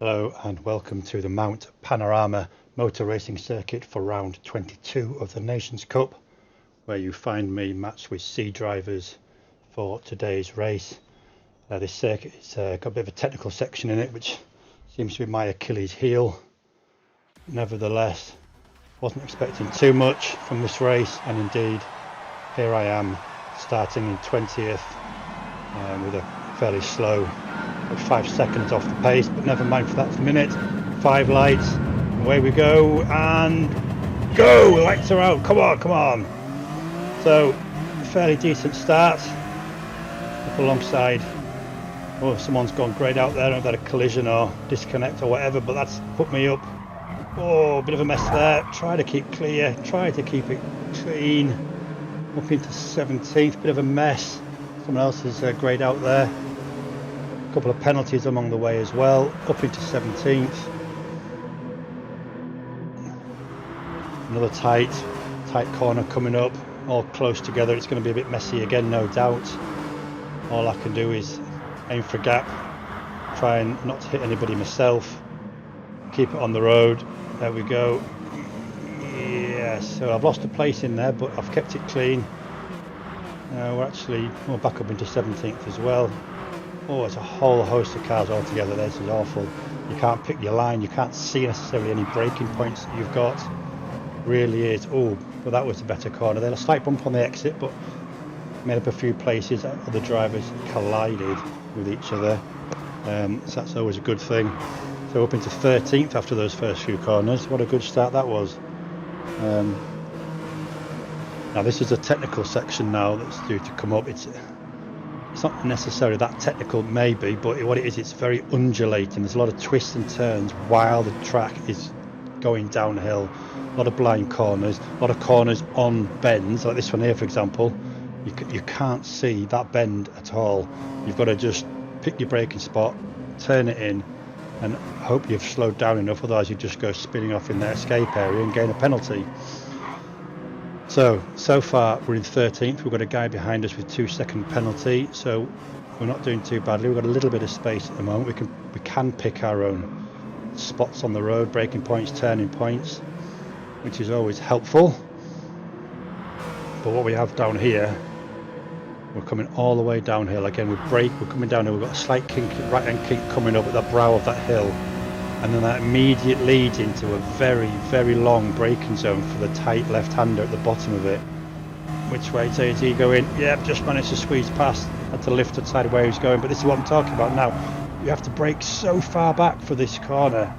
Hello and welcome to the Mount Panorama motor racing circuit for round 22 of the Nations Cup, where you find me matched with C drivers for today's race. This circuit has got a bit of a technical section in it, which seems to be my Achilles heel. Nevertheless, wasn't expecting too much from this race, and indeed here I am starting in 20th with a fairly slow 5 seconds off the pace, but never mind for that minute. 5 lights, away we go, and go! Lights are out, come on. So a fairly decent start up alongside, someone's gone great out there. I've had a collision or disconnect or whatever, but that's put me up. A bit of a mess there. Try to keep clear, try to keep it clean. Up into 17th, bit of a mess. Someone else is greyed out there. A couple of penalties along the way as well. Up into 17th. Another tight corner coming up. All close together. It's going to be a bit messy again, no doubt. All I can do is aim for a gap. Try and not to hit anybody myself. Keep it on the road. There we go. Yeah, so I've lost a place in there, but I've kept it clean. We're back up into 17th as well. It's a whole host of cars all together. This is awful. You can't pick your line. You can't see necessarily any braking points that you've got. Really is. But that was a better corner. Then a slight bump on the exit, but made up a few places. Other drivers collided with each other. So that's always a good thing. So up into 13th after those first few corners. What a good start that was. Now this is a technical section now that's due to come up. It's not necessarily that technical, maybe, but what it is, it's very undulating. There's a lot of twists and turns while the track is going downhill. A lot of blind corners, a lot of corners on bends, like this one here, for example. You can't see that bend at all. You've got to just pick your braking spot, turn it in, and hope you've slowed down enough, otherwise you just go spinning off in the escape area and gain a penalty. So far we're in 13th. We've got a guy behind us with 2-second penalty, so we're not doing too badly. We've got a little bit of space at the moment. We can pick our own spots on the road, braking points, turning points, which is always helpful. But what we have down here, we're coming all the way downhill again. We're coming down here. We've got a slight kink, right hand kink coming up at the brow of that hill, and then that immediate leads into a very, very long braking zone for the tight left-hander at the bottom of it. Which way is he going? Yeah, just managed to squeeze past. Had to lift aside where he was going, but this is what I'm talking about now. You have to brake so far back for this corner.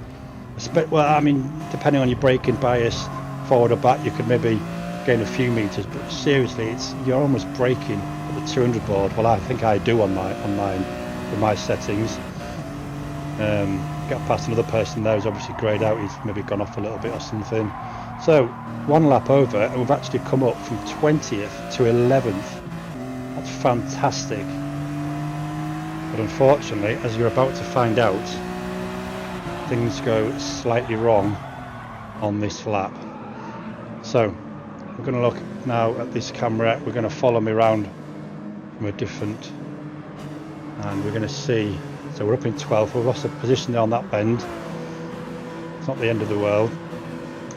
Well, I mean, depending on your braking bias, forward or back, you could maybe gain a few meters, but seriously, you're almost braking at the 200 board. Well, I think I do on mine with my settings. Got past another person there who's obviously greyed out. He's maybe gone off a little bit or something. So one lap over, and we've actually come up from 20th to 11th. That's fantastic. But unfortunately, as you're about to find out, things go slightly wrong on this lap. So we're going to look now at this camera. We're going to follow me around from a different, and we're going to see. So we're up in 12th. We've lost a position on that bend. It's not the end of the world.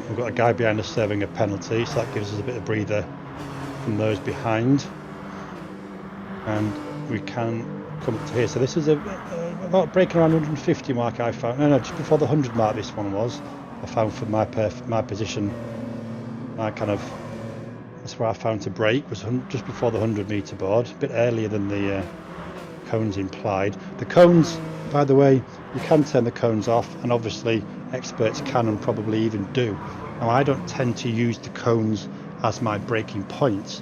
We've got a guy behind us serving a penalty, so that gives us a bit of breather from those behind. And we can come to here. So this is about breaking around 150 mark. I found just before the 100 mark. This one was. I found for my position. That's where I found to brake, was just before the 100 metre board, a bit earlier than the cones implied. The cones, by the way, you can turn the cones off, and obviously experts can and probably even do. Now, I don't tend to use the cones as my braking points.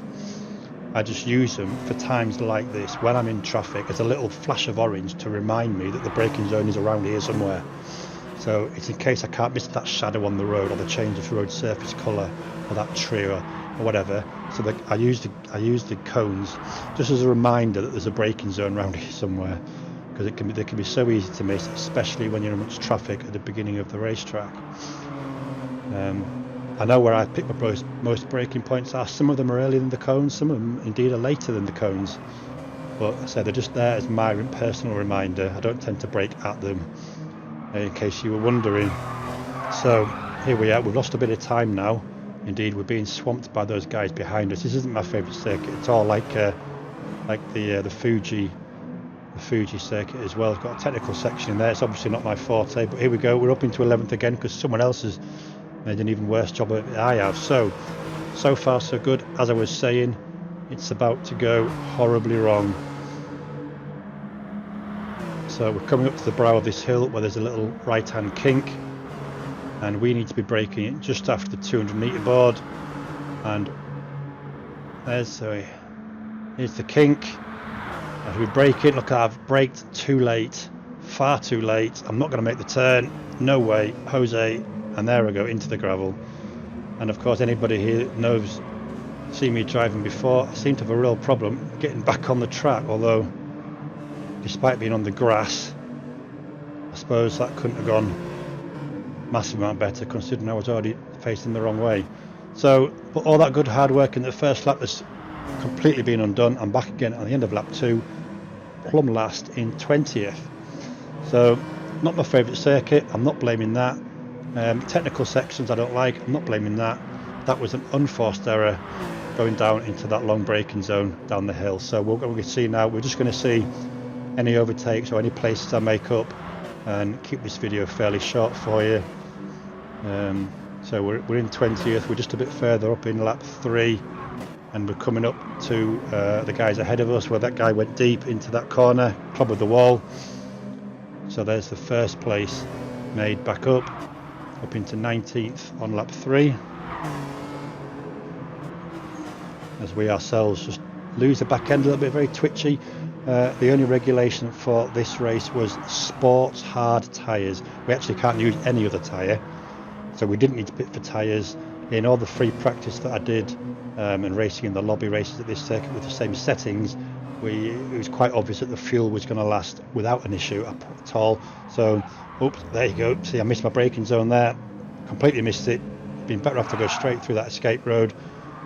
I just use them for times like this, when I'm in traffic, as a little flash of orange to remind me that the braking zone is around here somewhere. So it's in case I can't miss that shadow on the road, or the change of road surface colour, or that tree or whatever. So I use the cones just as a reminder that there's a braking zone around here somewhere, because they can be so easy to miss, especially when you're in much traffic at the beginning of the racetrack. I know where I pick my most braking points are. Some of them are earlier than the cones, some of them indeed are later than the cones. But I say they're just there as my personal reminder. I don't tend to brake at them. in case you were wondering. So here we are, we've lost a bit of time now. Indeed, we're being swamped by those guys behind us. This isn't my favourite circuit at all, like the Fuji circuit as well. It's got a technical section in there. It's obviously not my forte, but here we go. We're up into 11th again because someone else has made an even worse job of it than I have. So far so good. As I was saying, it's about to go horribly wrong. So we're coming up to the brow of this hill where there's a little right-hand kink, and we need to be braking it just after the 200 metre board. And here's the kink. As we brake it, look, I've braked too late, far too late. I'm not going to make the turn, no way, Jose. And there we go, into the gravel. And of course, anybody here knows, seen me driving before, I seem to have a real problem getting back on the track. Although, despite being on the grass, I suppose that couldn't have gone massive amount better considering I was already facing the wrong way. So, but all that good hard work in the first lap has completely been undone. I'm back again at the end of lap 2, plumb last in 20th. So, not my favourite circuit, I'm not blaming that. Technical sections I don't like, I'm not blaming that. That was an unforced error going down into that long braking zone down the hill. So we're going to see now, we're just going to see any overtakes or any places I make up and keep this video fairly short for you. So we're in 20th, we're just a bit further up in lap 3, and we're coming up to the guys ahead of us where that guy went deep into that corner, club of the wall. So there's the first place made back up into 19th on lap 3, as we ourselves just lose the back end a little bit, very twitchy. The only regulation for this race was sports hard tyres. We actually can't use any other tyre, so we didn't need to pit for tyres. In all the free practice that I did and racing in the lobby races at this circuit with the same settings, it was quite obvious that the fuel was going to last without an issue at all. So, oops, there you go. See, I missed my braking zone there. Completely missed it. Been better off to go straight through that escape road,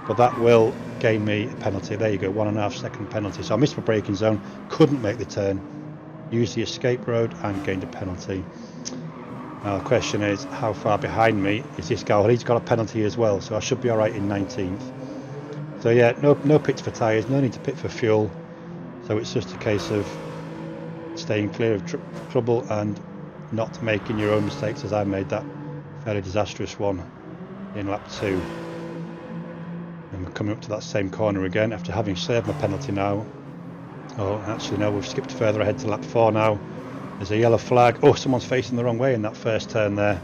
but that will gain me a penalty. There you go, 1.5 second penalty. So I missed my braking zone, couldn't make the turn, used the escape road and gained a penalty. Now the question is, how far behind me is this guy? Well, he's got a penalty as well, so I should be alright in 19th. So yeah, no pits for tyres, no need to pit for fuel. So it's just a case of staying clear of trouble and not making your own mistakes, as I made that fairly disastrous one in lap 2. And we're coming up to that same corner again after having served my penalty now. Oh, actually no, we've skipped further ahead to lap 4 now. There's a yellow flag. Oh, someone's facing the wrong way in that first turn there.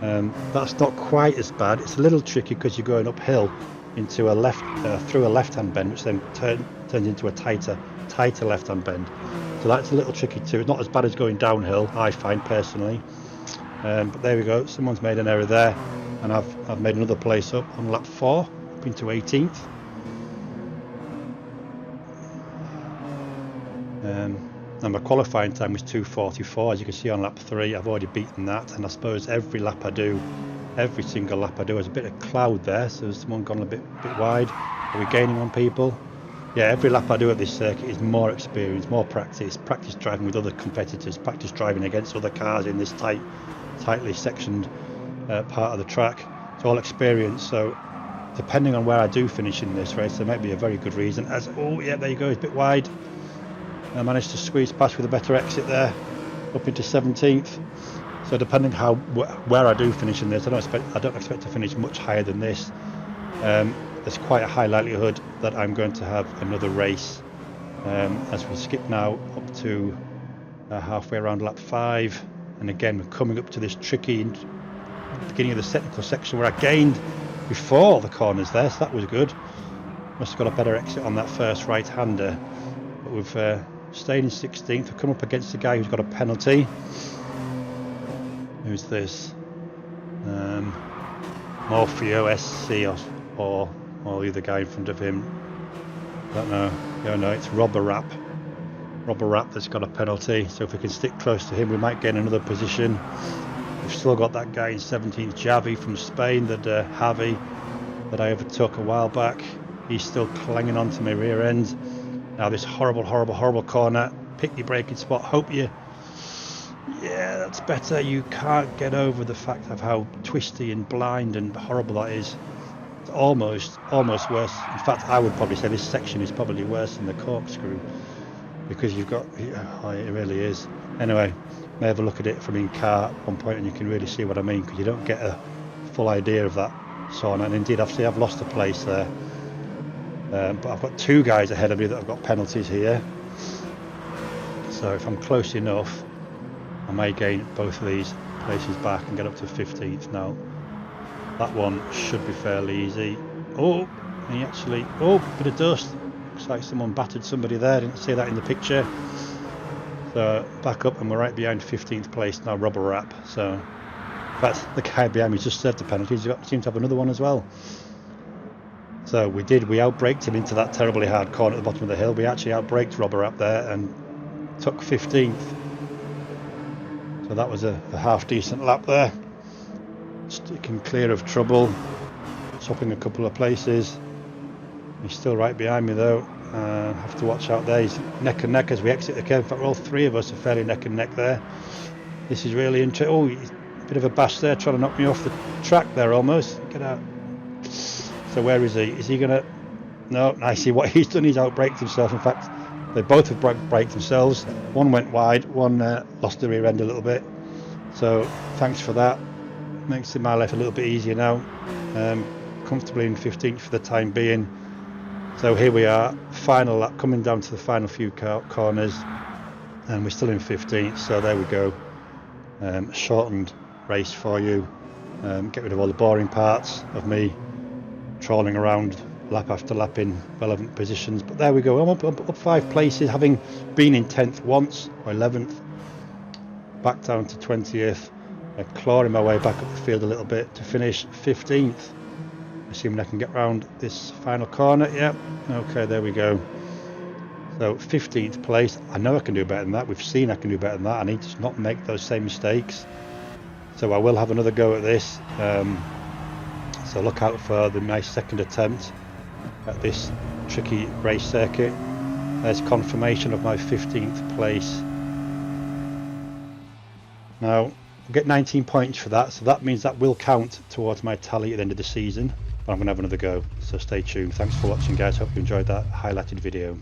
That's not quite as bad. It's a little tricky because you're going uphill into a through a left-hand bend, which then turns into a tighter left-hand bend. So that's a little tricky too. It's not as bad as going downhill, I find personally. But there we go. Someone's made an error there, and I've made another place up on lap 4, up into 18th. And my qualifying time was 2:44. As you can see on lap 3, I've already beaten that. And I suppose every single lap I do, has a bit of cloud there. So has someone gone a bit wide? Are we gaining on people? Yeah, every lap I do at this circuit is more experience, more practice driving with other competitors, practice driving against other cars in this tightly sectioned part of the track. It's all experience. So depending on where I do finish in this race, there might be a very good reason. Oh yeah, there you go, it's a bit wide. I managed to squeeze past with a better exit there, up into 17th. So depending where I do finish in this, I don't expect to finish much higher than this. There's quite a high likelihood that I'm going to have another race as we skip now up to halfway around lap 5. And again, we're coming up to this tricky beginning of the technical section where I gained before the corners there, so that was good. Must have got a better exit on that first right-hander. But we've stayed in 16th. We've come up against the guy who's got a penalty. Who's this? Morpheo SC or the other guy in front of him. I don't know. No, it's Robber Rapp that's got a penalty. So if we can stick close to him, we might gain another position. We've still got that guy in 17th, Javi from Spain, that Javi that I overtook a while back. He's still clanging onto my rear end. Now this horrible corner. Pick your braking spot. Hope you Yeah, that's better. You can't get over the fact of how twisty and blind and horrible that is. It's almost worse. In fact, I would probably say this section is probably worse than the corkscrew, because you've got, oh, it really is. Anyway, may have a look at it from in car at one point and you can really see what I mean, because you don't get a full idea of that sauna. And indeed, I've lost a place there, but I've got two guys ahead of me that have got penalties here, so if I'm close enough I may gain both of these places back and get up to 15th. Now that one should be fairly easy. Oh, he actually, oh, bit of dust. Looks like someone battered somebody there. Didn't see that in the picture. So back up and we're right behind 15th place now, rubber wrap. So in fact, the guy behind me just served the penalties. He seemed to have another one as well. So we outbraked him into that terribly hard corner at the bottom of the hill. We actually outbraked rubber wrap there and took 15th. So that was a half decent lap there. Sticking clear of trouble, stopping a couple of places. He's still right behind me though. Have to watch out there. He's neck and neck as we exit the curve. In fact, all three of us are fairly neck and neck there. This is really interesting. Oh, a bit of a bash there, trying to knock me off the track there almost. Get out. So where is he? Is he gonna? No, I see what he's done. He's outbraked himself. In fact, they both have braked themselves. One went wide, one lost the rear end a little bit. So thanks for that. Makes my life a little bit easier now. Comfortably in 15th for the time being. So here we are, final lap, coming down to the final few corners, and we're still in 15th. So there we go. Shortened race for you. Get rid of all the boring parts of me trawling around lap after lap in relevant positions. But there we go. I'm up 5 places, having been in 10th once, or 11th. Back down to 20th. Clawing my way back up the field a little bit to finish 15th. Assuming I can get round this final corner. Yep. Okay, there we go. So 15th place. I know I can do better than that. We've seen I can do better than that. I need to not make those same mistakes. So I will have another go at this. So look out for my second attempt at this tricky race circuit. There's confirmation of my 15th place. Now, I'll get 19 points for that, so that means that will count towards my tally at the end of the season. But I'm going to have another go, so stay tuned. Thanks for watching, guys. Hope you enjoyed that highlighted video.